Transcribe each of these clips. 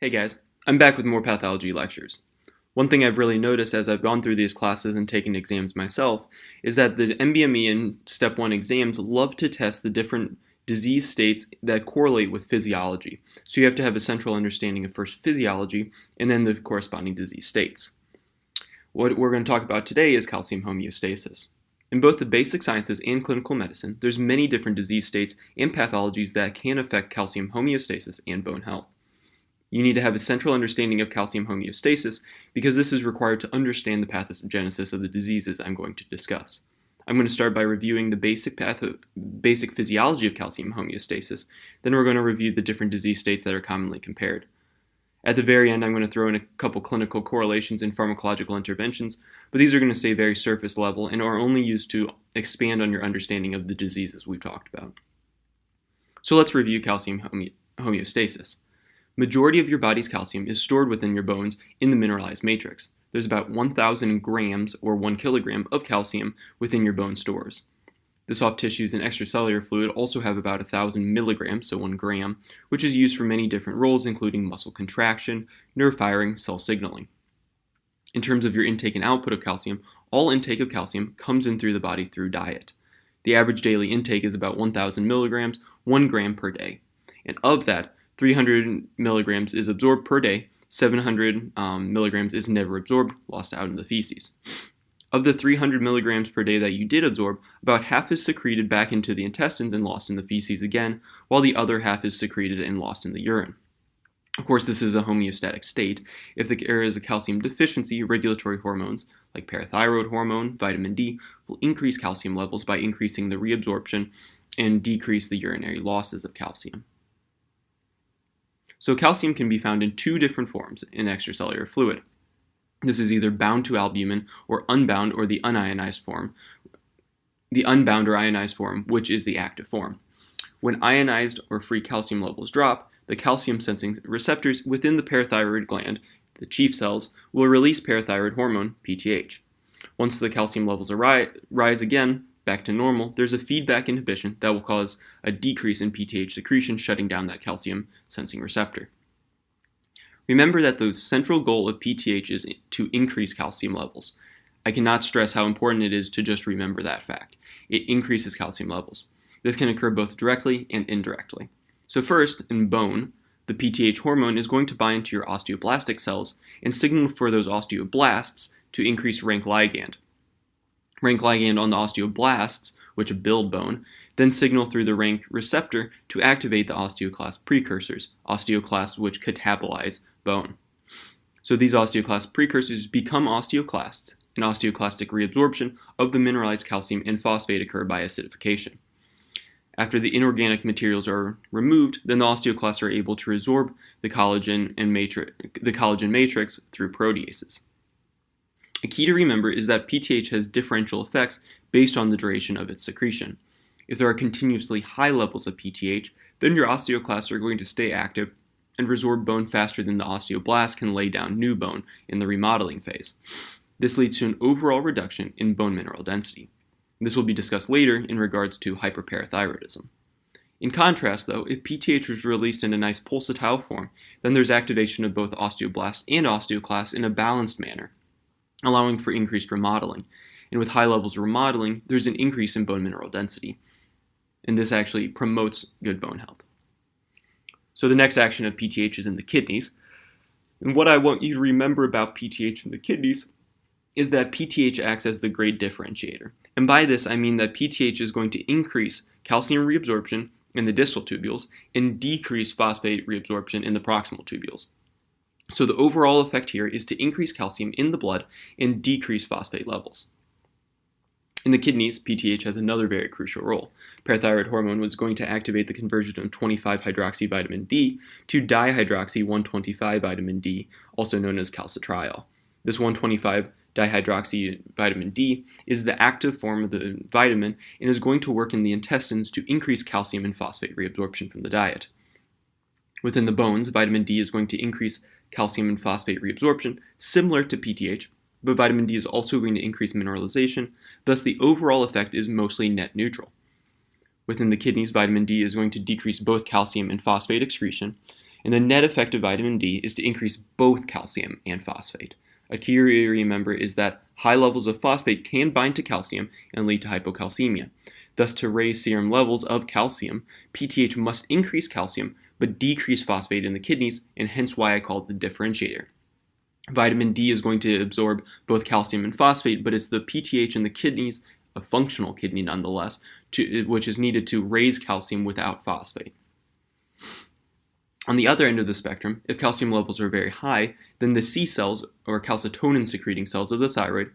Hey guys, I'm back with more pathology lectures. One thing I've really noticed as I've gone through these classes and taken exams myself is that the MBME and Step 1 exams love to test the different disease states that correlate with physiology. So you have to have a central understanding of first physiology and then the corresponding disease states. What we're going to talk about today is calcium homeostasis. In both the basic sciences and clinical medicine, there's many different disease states and pathologies that can affect calcium homeostasis and bone health. You need to have a central understanding of calcium homeostasis because this is required to understand the pathogenesis of the diseases I'm going to discuss. I'm going to start by reviewing the basic physiology of calcium homeostasis, then we're going to review the different disease states that are commonly compared. At the very end, I'm going to throw in a couple clinical correlations and pharmacological interventions, but these are going to stay very surface level and are only used to expand on your understanding of the diseases we've talked about. So let's review calcium homeostasis. Majority of your body's calcium is stored within your bones in the mineralized matrix. There's about 1,000 grams or 1 kilogram of calcium within your bone stores. The soft tissues and extracellular fluid also have about 1,000 milligrams, so 1 gram, which is used for many different roles including muscle contraction, nerve firing, cell signaling. In terms of your intake and output of calcium, all intake of calcium comes in through the body through diet. The average daily intake is about 1,000 milligrams, 1 gram per day. And of that, 300 milligrams is absorbed per day, 700 milligrams is never absorbed, lost out in the feces. Of the 300 milligrams per day that you did absorb, about half is secreted back into the intestines and lost in the feces again, while the other half is secreted and lost in the urine. Of course, this is a homeostatic state. If there is a calcium deficiency, regulatory hormones like parathyroid hormone, vitamin D, will increase calcium levels by increasing the reabsorption and decrease the urinary losses of calcium. So calcium can be found in two different forms in extracellular fluid. This is either bound to albumin or unbound or the unionized form. The unbound or ionized form, which is the active form. When ionized or free calcium levels drop, the calcium-sensing receptors within the parathyroid gland, the chief cells, will release parathyroid hormone, PTH. Once the calcium levels rise again, back to normal, there's a feedback inhibition that will cause a decrease in PTH secretion, shutting down that calcium-sensing receptor. Remember that the central goal of PTH is to increase calcium levels. I cannot stress how important it is to just remember that fact. It increases calcium levels. This can occur both directly and indirectly. So first, in bone, the PTH hormone is going to bind to your osteoblastic cells and signal for those osteoblasts to increase rank ligand. Rank ligand on the osteoblasts, which build bone, then signal through the rank receptor to activate the osteoclast precursors, osteoclasts which catabolize bone. So these osteoclast precursors become osteoclasts, and osteoclastic reabsorption of the mineralized calcium and phosphate occur by acidification. After the inorganic materials are removed, then the osteoclasts are able to resorb the collagen matrix through proteases. A key to remember is that PTH has differential effects based on the duration of its secretion. If there are continuously high levels of PTH, then your osteoclasts are going to stay active and resorb bone faster than the osteoblast can lay down new bone in the remodeling phase. This leads to an overall reduction in bone mineral density. This will be discussed later in regards to hyperparathyroidism. In contrast, though, if PTH is released in a nice pulsatile form, then there's activation of both osteoblasts and osteoclasts in a balanced manner, allowing for increased remodeling. And with high levels of remodeling, there's an increase in bone mineral density. And this actually promotes good bone health. So the next action of PTH is in the kidneys. And what I want you to remember about PTH in the kidneys is that PTH acts as the grade differentiator. And by this, I mean that PTH is going to increase calcium reabsorption in the distal tubules and decrease phosphate reabsorption in the proximal tubules. So the overall effect here is to increase calcium in the blood and decrease phosphate levels. In the kidneys, PTH has another very crucial role. Parathyroid hormone was going to activate the conversion of 25-hydroxyvitamin D to dihydroxy-125-vitamin D, also known as calcitriol. This 125-dihydroxyvitamin D is the active form of the vitamin and is going to work in the intestines to increase calcium and phosphate reabsorption from the diet. Within the bones, vitamin D is going to increase calcium and phosphate reabsorption, similar to PTH, but vitamin D is also going to increase mineralization, thus the overall effect is mostly net neutral. Within the kidneys, vitamin D is going to decrease both calcium and phosphate excretion, And the net effect of vitamin D is to increase both calcium and phosphate. A key to remember is that high levels of phosphate can bind to calcium and lead to hypocalcemia. Thus, to raise serum levels of calcium, PTH must increase calcium but decrease phosphate in the kidneys, and hence why I call it the differentiator. Vitamin D is going to absorb both calcium and phosphate, but it's the PTH in the kidneys, a functional kidney nonetheless, which is needed to raise calcium without phosphate. On the other end of the spectrum, if calcium levels are very high, then the C cells, or calcitonin secreting cells of the thyroid,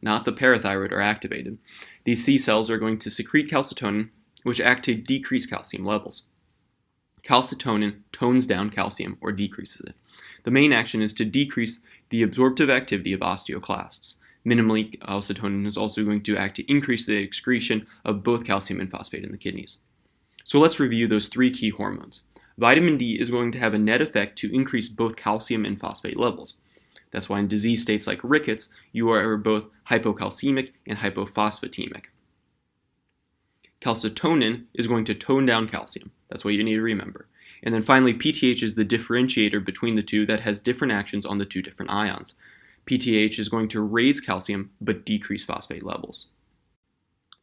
not the parathyroid, are activated. These C cells are going to secrete calcitonin, which act to decrease calcium levels. Calcitonin tones down calcium, or decreases it. The main action is to decrease the absorptive activity of osteoclasts. Minimally, calcitonin is also going to act to increase the excretion of both calcium and phosphate in the kidneys. So let's review those three key hormones. Vitamin D is going to have a net effect to increase both calcium and phosphate levels. That's why in disease states like rickets, you are both hypocalcemic and hypophosphatemic. Calcitonin is going to tone down calcium. That's what you need to remember. And then finally, PTH is the differentiator between the two that has different actions on the two different ions. PTH is going to raise calcium but decrease phosphate levels.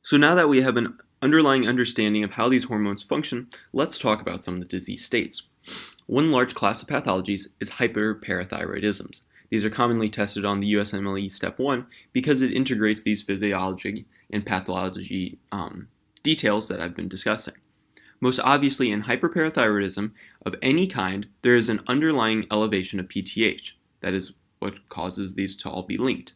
So now that we have an underlying understanding of how these hormones function, let's talk about some of the disease states. One large class of pathologies is hyperparathyroidisms. These are commonly tested on the USMLE Step I because it integrates these physiology and pathology details that I've been discussing. Most obviously, in hyperparathyroidism of any kind, there is an underlying elevation of PTH. That is what causes these to all be linked.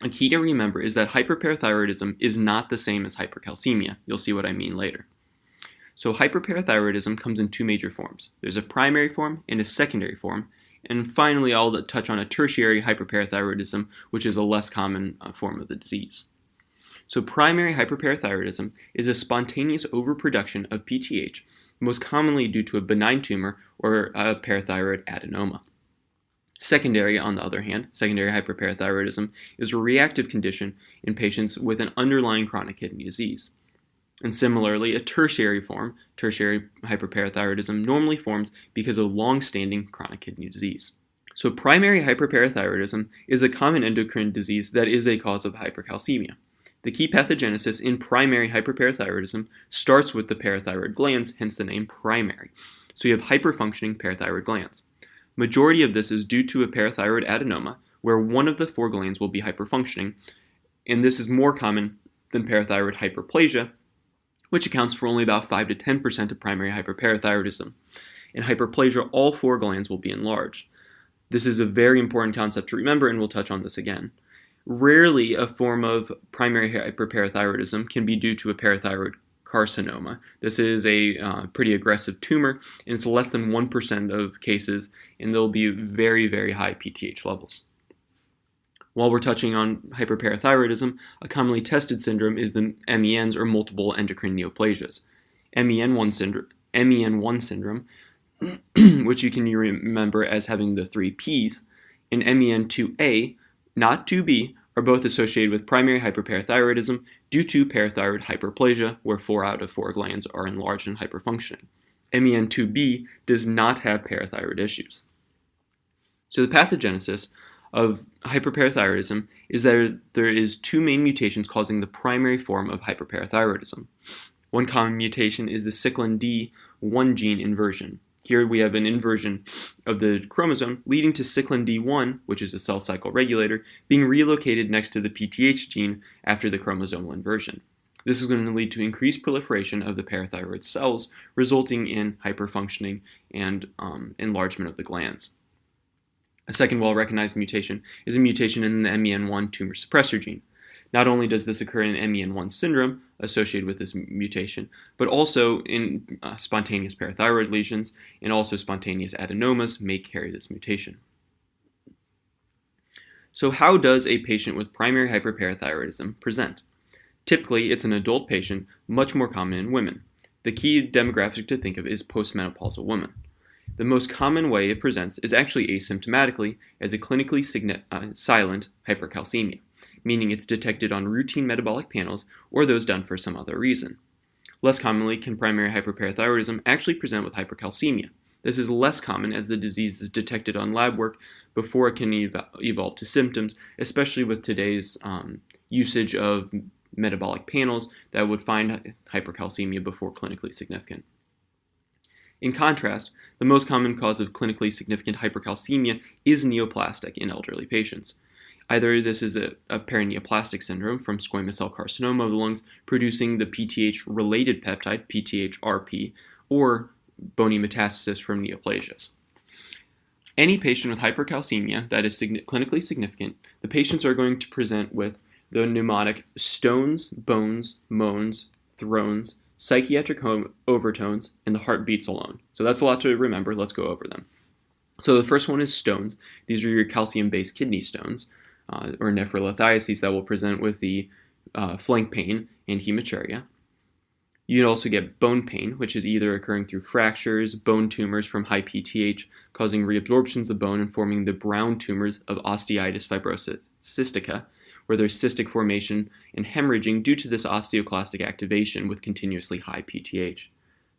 A key to remember is that hyperparathyroidism is not the same as hypercalcemia. You'll see what I mean later. So hyperparathyroidism comes in two major forms. There's a primary form and a secondary form. And finally, I'll touch on a tertiary hyperparathyroidism, which is a less common form of the disease. So primary hyperparathyroidism is a spontaneous overproduction of PTH, most commonly due to a benign tumor or a parathyroid adenoma. Secondary, on the other hand, secondary hyperparathyroidism is a reactive condition in patients with an underlying chronic kidney disease. And similarly, a tertiary form, tertiary hyperparathyroidism, normally forms because of long-standing chronic kidney disease. So primary hyperparathyroidism is a common endocrine disease that is a cause of hypercalcemia. The key pathogenesis in primary hyperparathyroidism starts with the parathyroid glands, hence the name primary. So you have hyperfunctioning parathyroid glands. Majority of this is due to a parathyroid adenoma, where one of the four glands will be hyperfunctioning, and this is more common than parathyroid hyperplasia, which accounts for only about 5 to 10% of primary hyperparathyroidism. In hyperplasia, all four glands will be enlarged. This is a very important concept to remember, and we'll touch on this again. Rarely, a form of primary hyperparathyroidism can be due to a parathyroid carcinoma. This is a pretty aggressive tumor, and it's less than 1% of cases, and there'll be very, very high PTH levels. While we're touching on hyperparathyroidism, a commonly tested syndrome is the MENs, or multiple endocrine neoplasias. MEN1 syndrome, which you can remember as having the 3 Ps, and MEN2A, not 2B, are both associated with primary hyperparathyroidism due to parathyroid hyperplasia, where 4 out of 4 glands are enlarged and hyperfunctioning. MEN2B does not have parathyroid issues. So the pathogenesis of hyperparathyroidism is that there is 2 main mutations causing the primary form of hyperparathyroidism. One common mutation is the cyclin D1 gene inversion. Here we have an inversion of the chromosome leading to cyclin D1, which is a cell cycle regulator, being relocated next to the PTH gene after the chromosomal inversion. This is going to lead to increased proliferation of the parathyroid cells, resulting in hyperfunctioning and enlargement of the glands. A second well-recognized mutation is a mutation in the MEN1 tumor suppressor gene. Not only does this occur in MEN1 syndrome associated with this mutation, but also in spontaneous parathyroid lesions, and also spontaneous adenomas may carry this mutation. So how does a patient with primary hyperparathyroidism present? Typically, it's an adult patient, much more common in women. The key demographic to think of is postmenopausal women. The most common way it presents is actually asymptomatically as a clinically silent hypercalcemia, meaning it's detected on routine metabolic panels or those done for some other reason. Less commonly can primary hyperparathyroidism actually present with hypercalcemia. This is less common as the disease is detected on lab work before it can evolve to symptoms, especially with today's usage of metabolic panels that would find hypercalcemia before clinically significant. In contrast, the most common cause of clinically significant hypercalcemia is neoplastic in elderly patients. Either this is a paraneoplastic syndrome from squamous cell carcinoma of the lungs producing the PTH-related peptide, PTH-RP, or bony metastasis from neoplasias. Any patient with hypercalcemia that is clinically significant, the patients are going to present with the mnemonic stones, bones, moans, thrones, psychiatric overtones, and the heart beats alone. So that's a lot to remember. Let's go over them. So the first one is stones. These are your calcium-based kidney stones, or nephrolithiases that will present with the flank pain and hematuria. You'd also get bone pain, which is either occurring through fractures, bone tumors from high PTH, causing reabsorptions of bone and forming the brown tumors of osteitis fibrosa cystica, where there's cystic formation and hemorrhaging due to this osteoclastic activation with continuously high PTH.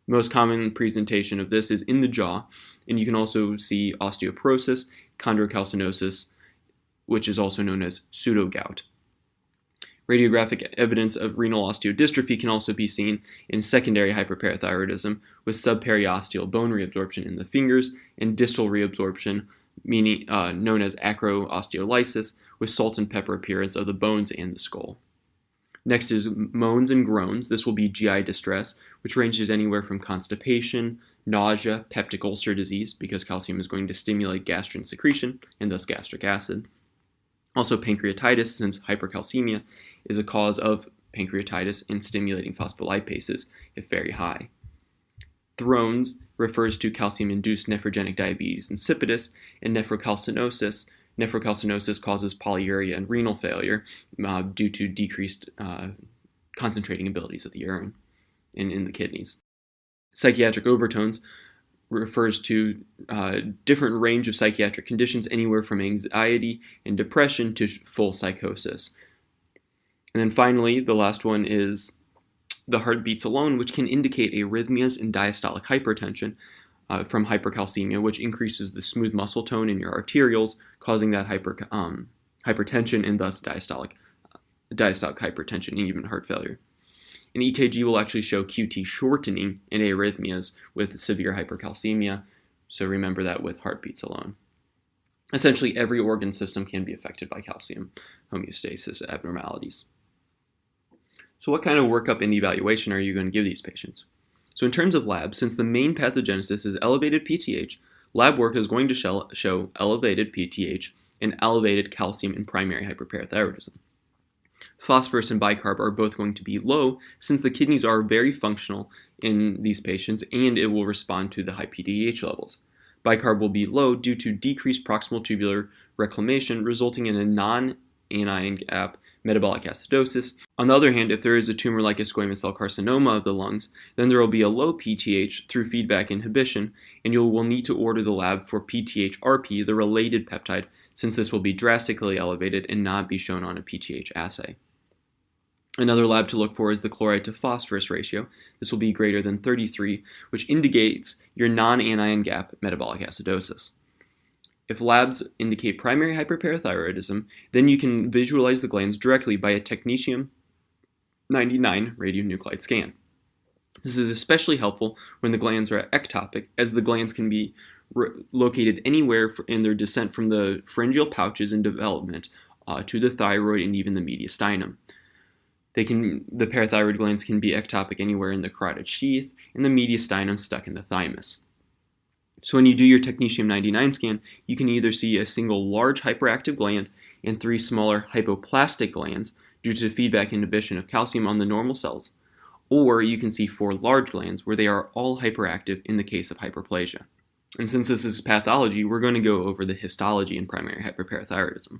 The most common presentation of this is in the jaw, and you can also see osteoporosis, chondrocalcinosis, which is also known as pseudogout. Radiographic evidence of renal osteodystrophy can also be seen in secondary hyperparathyroidism with subperiosteal bone reabsorption in the fingers and distal reabsorption, meaning known as acroosteolysis, with salt and pepper appearance of the bones and the skull. Next is moans and groans. This will be GI distress, which ranges anywhere from constipation, nausea, peptic ulcer disease, because calcium is going to stimulate gastrin secretion and thus gastric acid. Also pancreatitis, since hypercalcemia is a cause of pancreatitis and stimulating phospholipases if very high. Thrones refers to calcium-induced nephrogenic diabetes insipidus, and nephrocalcinosis. Nephrocalcinosis causes polyuria and renal failure due to decreased concentrating abilities of the urine in the kidneys. Psychiatric overtones refers to different range of psychiatric conditions, anywhere from anxiety and depression to full psychosis. And then finally, the last one is the heart beats alone, which can indicate arrhythmias and diastolic hypertension from hypercalcemia, which increases the smooth muscle tone in your arterioles, causing that hypertension and thus diastolic hypertension and even heart failure. An EKG will actually show QT shortening in arrhythmias with severe hypercalcemia, so remember that with heartbeats alone. Essentially, every organ system can be affected by calcium homeostasis abnormalities. So what kind of workup and evaluation are you going to give these patients? So in terms of labs, since the main pathogenesis is elevated PTH, lab work is going to show elevated PTH and elevated calcium in primary hyperparathyroidism. Phosphorus and bicarb are both going to be low since the kidneys are very functional in these patients and it will respond to the high PTH levels. Bicarb will be low due to decreased proximal tubular reclamation resulting in a non-anion gap metabolic acidosis. On the other hand, if there is a tumor like a squamous cell carcinoma of the lungs, then there will be a low PTH through feedback inhibition, and you will need to order the lab for PTH-RP, the related peptide, since this will be drastically elevated and not be shown on a PTH assay. Another lab to look for is the chloride to phosphorus ratio. This will be greater than 33, which indicates your non-anion gap metabolic acidosis. If labs indicate primary hyperparathyroidism, then you can visualize the glands directly by a technetium-99 radionuclide scan. This is especially helpful when the glands are ectopic, as the glands can be located anywhere in their descent from the pharyngeal pouches in development to the thyroid and even the mediastinum. The parathyroid glands can be ectopic anywhere in the carotid sheath and the mediastinum stuck in the thymus. So when you do your technetium-99 scan, you can either see a single large hyperactive gland and 3 smaller hypoplastic glands due to feedback inhibition of calcium on the normal cells, or you can see 4 large glands where they are all hyperactive in the case of hyperplasia. And since this is pathology, we're going to go over the histology in primary hyperparathyroidism.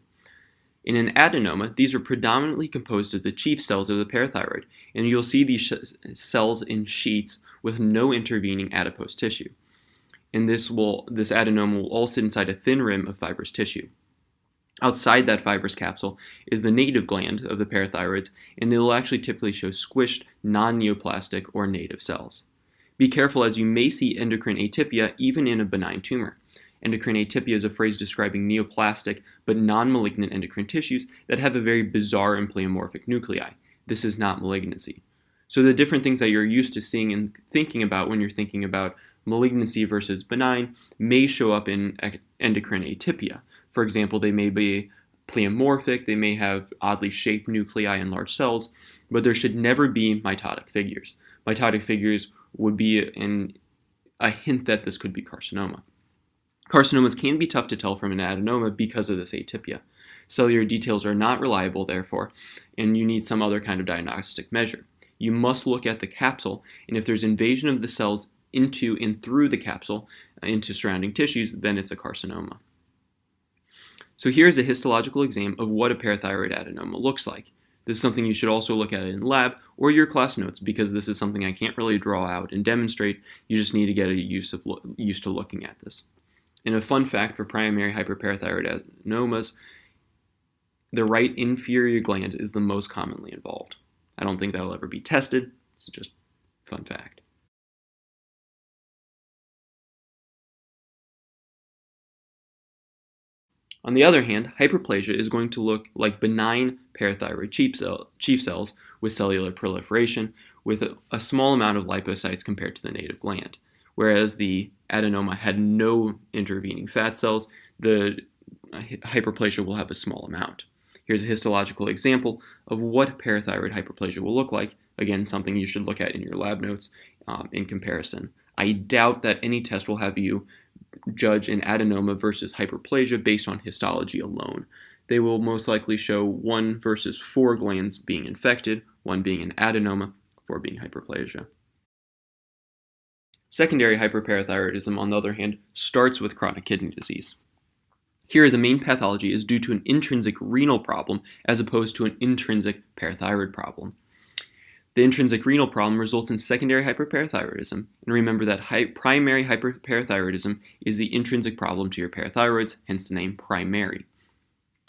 In an adenoma, these are predominantly composed of the chief cells of the parathyroid, and you'll see these cells in sheets with no intervening adipose tissue. And this adenoma will all sit inside a thin rim of fibrous tissue. Outside that fibrous capsule is the native gland of the parathyroids, and it will actually typically show squished, non-neoplastic or native cells. Be careful, as you may see endocrine atypia even in a benign tumor. Endocrine atypia is a phrase describing neoplastic but non-malignant endocrine tissues that have a very bizarre and pleomorphic nuclei. This is not malignancy. So the different things that you're used to seeing and thinking about when you're thinking about malignancy versus benign may show up in endocrine atypia. For example, they may be pleomorphic, they may have oddly shaped nuclei in large cells, but there should never be mitotic figures. Mitotic figures would be a hint that this could be carcinoma. Carcinomas can be tough to tell from an adenoma because of this atypia. Cellular details are not reliable, therefore, and you need some other kind of diagnostic measure. You must look at the capsule, and if there's invasion of the cells into and through the capsule into surrounding tissues, then it's a carcinoma. So here's a histological exam of what a parathyroid adenoma looks like. This is something you should also look at in lab or your class notes, because this is something I can't really draw out and demonstrate. You just need to get used to looking at this. And a fun fact for primary hyperparathyroid adenomas, the right inferior gland is the most commonly involved. I don't think that'll ever be tested. It's just a fun fact. On the other hand, hyperplasia is going to look like benign parathyroid chief cells with cellular proliferation with a small amount of lipocytes compared to the native gland. Whereas the adenoma had no intervening fat cells, the hyperplasia will have a small amount. Here's a histological example of what parathyroid hyperplasia will look like. Again, something you should look at in your lab notes in comparison. I doubt that any test will have you judge an adenoma versus hyperplasia based on histology alone. They will most likely show 1 versus 4 glands being infected, 1 being an adenoma, 4 being hyperplasia. Secondary hyperparathyroidism, on the other hand, starts with chronic kidney disease. Here, the main pathology is due to an intrinsic renal problem as opposed to an intrinsic parathyroid problem. The intrinsic renal problem results in secondary hyperparathyroidism, and remember that primary hyperparathyroidism is the intrinsic problem to your parathyroids, hence the name primary.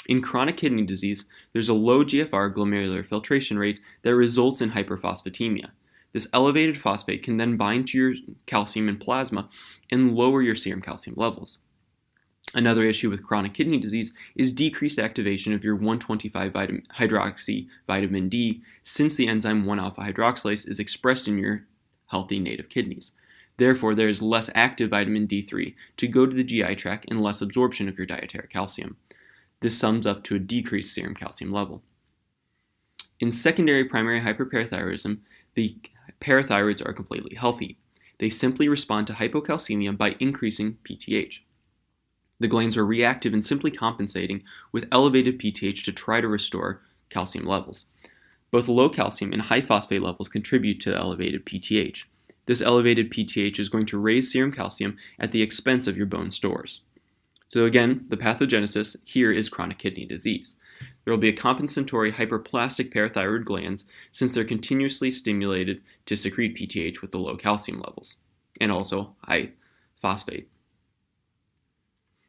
In chronic kidney disease, there's a low GFR glomerular filtration rate that results in hyperphosphatemia. This elevated phosphate can then bind to your calcium in plasma and lower your serum calcium levels. Another issue with chronic kidney disease is decreased activation of your 1,25-hydroxy vitamin D, since the enzyme 1-alpha hydroxylase is expressed in your healthy native kidneys. Therefore, there is less active vitamin D3 to go to the GI tract and less absorption of your dietary calcium. This sums up to a decreased serum calcium level. In secondary primary hyperparathyroidism, the parathyroids are completely healthy. They simply respond to hypocalcemia by increasing PTH. The glands are reactive and simply compensating with elevated PTH to try to restore calcium levels. Both low calcium and high phosphate levels contribute to elevated PTH. This elevated PTH is going to raise serum calcium at the expense of your bone stores. So again, the pathogenesis here is chronic kidney disease. There will be a compensatory hyperplastic parathyroid glands, since they're continuously stimulated to secrete PTH with the low calcium levels, and also high phosphate.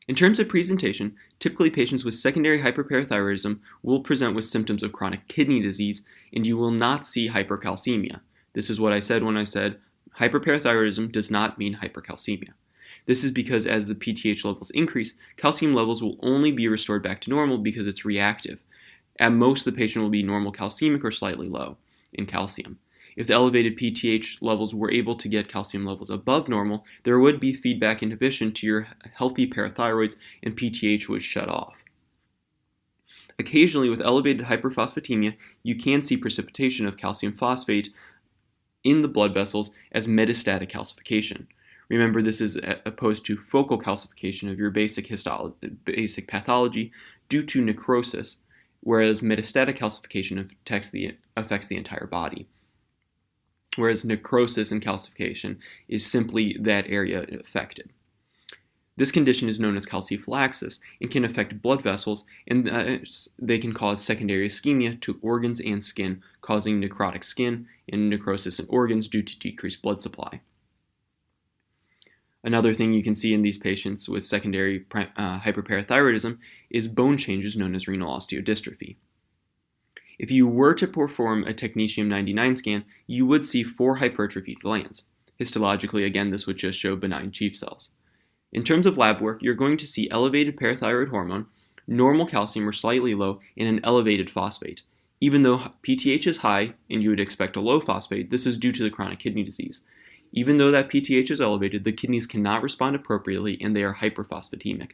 In terms of presentation, typically patients with secondary hyperparathyroidism will present with symptoms of chronic kidney disease, and you will not see hypercalcemia. This is what I said when I said hyperparathyroidism does not mean hypercalcemia. This is because as the PTH levels increase, calcium levels will only be restored back to normal because it's reactive. At most, the patient will be normal calcemic or slightly low in calcium. If the elevated PTH levels were able to get calcium levels above normal, there would be feedback inhibition to your healthy parathyroids and PTH would shut off. Occasionally, with elevated hyperphosphatemia, you can see precipitation of calcium phosphate in the blood vessels as metastatic calcification. Remember, this is opposed to focal calcification of your basic pathology due to necrosis, whereas metastatic calcification affects the entire body. Whereas necrosis and calcification is simply that area affected. This condition is known as calciphylaxis and can affect blood vessels, and they can cause secondary ischemia to organs and skin, causing necrotic skin and necrosis in organs due to decreased blood supply. Another thing you can see in these patients with secondary hyperparathyroidism is bone changes known as renal osteodystrophy. If you were to perform a technetium-99 scan, you would see 4 hypertrophied glands. Histologically, again, this would just show benign chief cells. In terms of lab work, you're going to see elevated parathyroid hormone, normal calcium or slightly low, and an elevated phosphate. Even though PTH is high and you would expect a low phosphate, this is due to the chronic kidney disease. Even though that PTH is elevated, the kidneys cannot respond appropriately and they are hyperphosphatemic.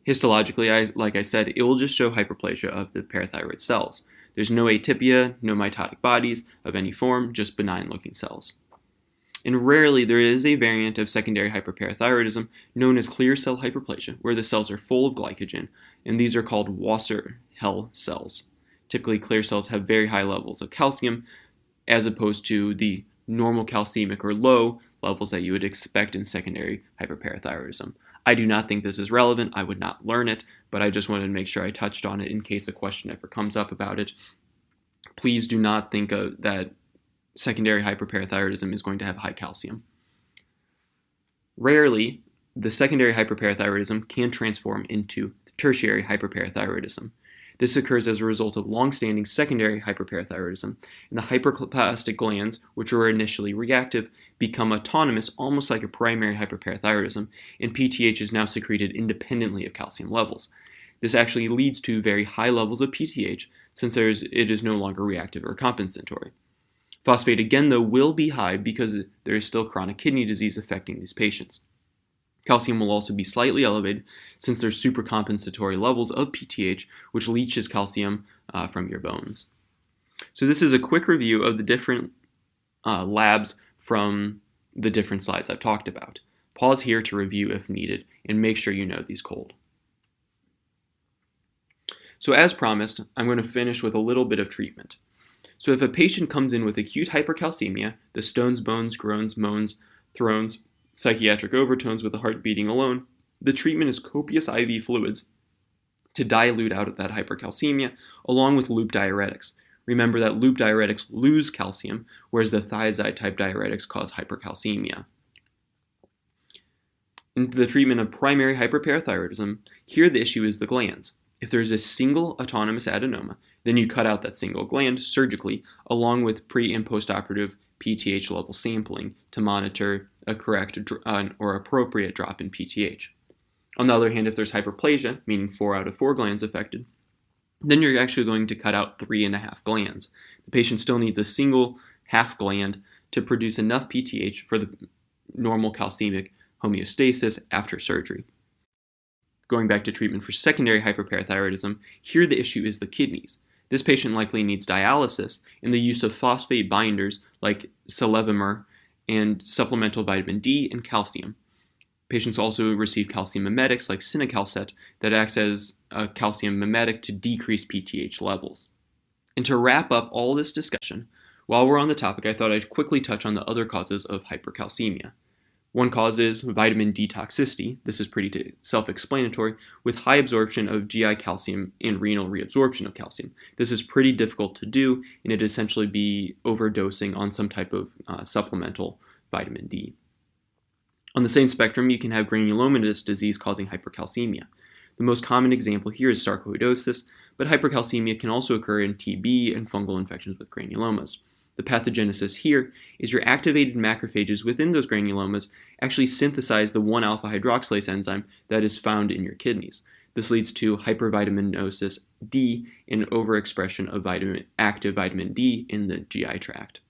Histologically, like I said, it will just show hyperplasia of the parathyroid cells. There's no atypia, no mitotic bodies of any form, just benign-looking cells. And rarely there is a variant of secondary hyperparathyroidism known as clear cell hyperplasia, where the cells are full of glycogen, and these are called Wasser-Hell cells. Typically, clear cells have very high levels of calcium, as opposed to the normal calcemic or low levels that you would expect in secondary hyperparathyroidism. I do not think this is relevant. I would not learn it, but I just wanted to make sure I touched on it in case a question ever comes up about it. Please do not think that secondary hyperparathyroidism is going to have high calcium. Rarely, the secondary hyperparathyroidism can transform into tertiary hyperparathyroidism. This occurs as a result of long-standing secondary hyperparathyroidism, and the hyperplastic glands, which were initially reactive, become autonomous, almost like a primary hyperparathyroidism, and PTH is now secreted independently of calcium levels. This actually leads to very high levels of PTH, since it is no longer reactive or compensatory. Phosphate, again, though, will be high because there is still chronic kidney disease affecting these patients. Calcium will also be slightly elevated since there's supercompensatory levels of PTH, which leaches calcium from your bones. So this is a quick review of the different labs from the different slides I've talked about. Pause here to review if needed, and make sure you know these cold. So as promised, I'm going to finish with a little bit of treatment. So if a patient comes in with acute hypercalcemia, the stones, bones, groans, moans, thrones, psychiatric overtones with the heart beating alone, the treatment is copious IV fluids to dilute out of that hypercalcemia, along with loop diuretics. Remember that loop diuretics lose calcium, whereas the thiazide-type diuretics cause hypercalcemia. In the treatment of primary hyperparathyroidism, here the issue is the glands. If there is a single autonomous adenoma, then you cut out that single gland surgically, along with pre- and postoperative PTH level sampling to monitor a correct or appropriate drop in PTH. On the other hand, if there's hyperplasia, meaning 4 out of 4 glands affected, then you're actually going to cut out 3.5 glands. The patient still needs a single half gland to produce enough PTH for the normal calcemic homeostasis after surgery. Going back to treatment for secondary hyperparathyroidism, here the issue is the kidneys. This patient likely needs dialysis and the use of phosphate binders like selevemer and supplemental vitamin D and calcium. Patients also receive calcium mimetics like cinacalcet that acts as a calcium mimetic to decrease PTH levels. And to wrap up all this discussion, while we're on the topic, I thought I'd quickly touch on the other causes of hypercalcemia. One cause is vitamin D toxicity. This is pretty self-explanatory, with high absorption of GI calcium and renal reabsorption of calcium. This is pretty difficult to do, and it'd essentially be overdosing on some type of supplemental vitamin D. On the same spectrum, you can have granulomatous disease causing hypercalcemia. The most common example here is sarcoidosis, but hypercalcemia can also occur in TB and fungal infections with granulomas. The pathogenesis here is your activated macrophages within those granulomas actually synthesize the 1-alpha hydroxylase enzyme that is found in your kidneys. This leads to hypervitaminosis D and overexpression of active vitamin D in the GI tract.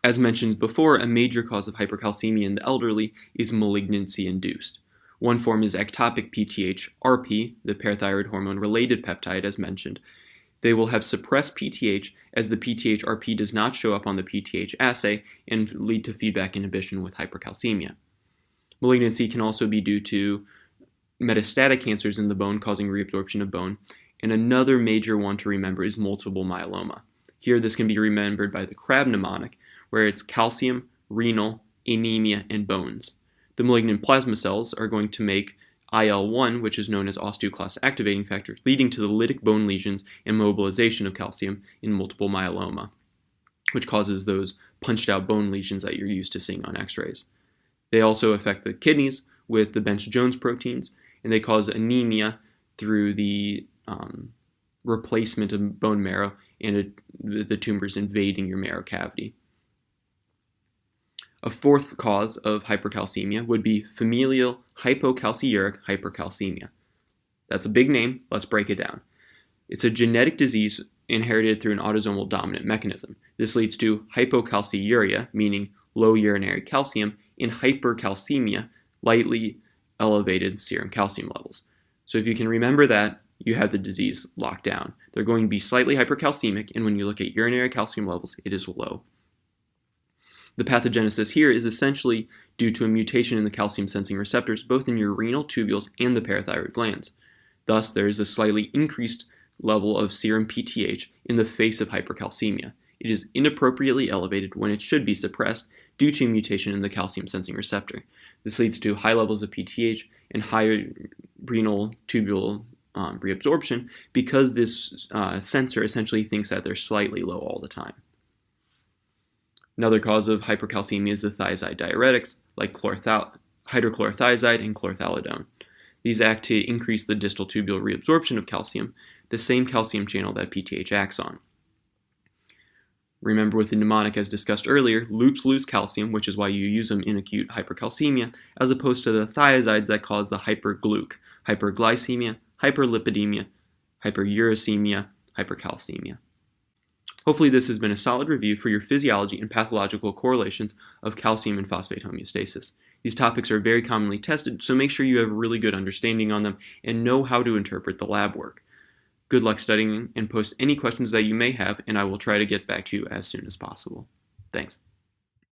As mentioned before, a major cause of hypercalcemia in the elderly is malignancy-induced. One form is ectopic PTH, RP, the parathyroid hormone-related peptide as mentioned. They will have suppressed PTH as the PTH-RP does not show up on the PTH assay and lead to feedback inhibition with hypercalcemia. Malignancy can also be due to metastatic cancers in the bone causing reabsorption of bone, and another major one to remember is multiple myeloma. Here this can be remembered by the Crab mnemonic, where it's calcium, renal, anemia, and bones. The malignant plasma cells are going to make IL-1, which is known as osteoclast activating factor, leading to the lytic bone lesions and mobilization of calcium in multiple myeloma, which causes those punched out bone lesions that you're used to seeing on x-rays. They also affect the kidneys with the Bench-Jones proteins, and they cause anemia through the replacement of bone marrow and the tumors invading your marrow cavity. A fourth cause of hypercalcemia would be familial hypocalciuric hypercalcemia. That's a big name. Let's break it down. It's a genetic disease inherited through an autosomal dominant mechanism. This leads to hypocalciuria, meaning low urinary calcium, and hypercalcemia, lightly elevated serum calcium levels. So if you can remember that, you have the disease locked down. They're going to be slightly hypercalcemic, and when you look at urinary calcium levels, it is low. The pathogenesis here is essentially due to a mutation in the calcium-sensing receptors, both in your renal tubules and the parathyroid glands. Thus, there is a slightly increased level of serum PTH in the face of hypercalcemia. It is inappropriately elevated when it should be suppressed due to a mutation in the calcium-sensing receptor. This leads to high levels of PTH and higher renal tubule reabsorption because this sensor essentially thinks that they're slightly low all the time. Another cause of hypercalcemia is the thiazide diuretics like hydrochlorothiazide and chlorthalidone. These act to increase the distal tubule reabsorption of calcium, the same calcium channel that PTH acts on. Remember, with the mnemonic as discussed earlier, loops lose calcium, which is why you use them in acute hypercalcemia, as opposed to the thiazides that cause the hypergluc, hyperglycemia, hyperlipidemia, hyperuricemia, hypercalcemia. Hopefully this has been a solid review for your physiology and pathological correlations of calcium and phosphate homeostasis. These topics are very commonly tested, so make sure you have a really good understanding on them and know how to interpret the lab work. Good luck studying, and post any questions that you may have, and I will try to get back to you as soon as possible. Thanks.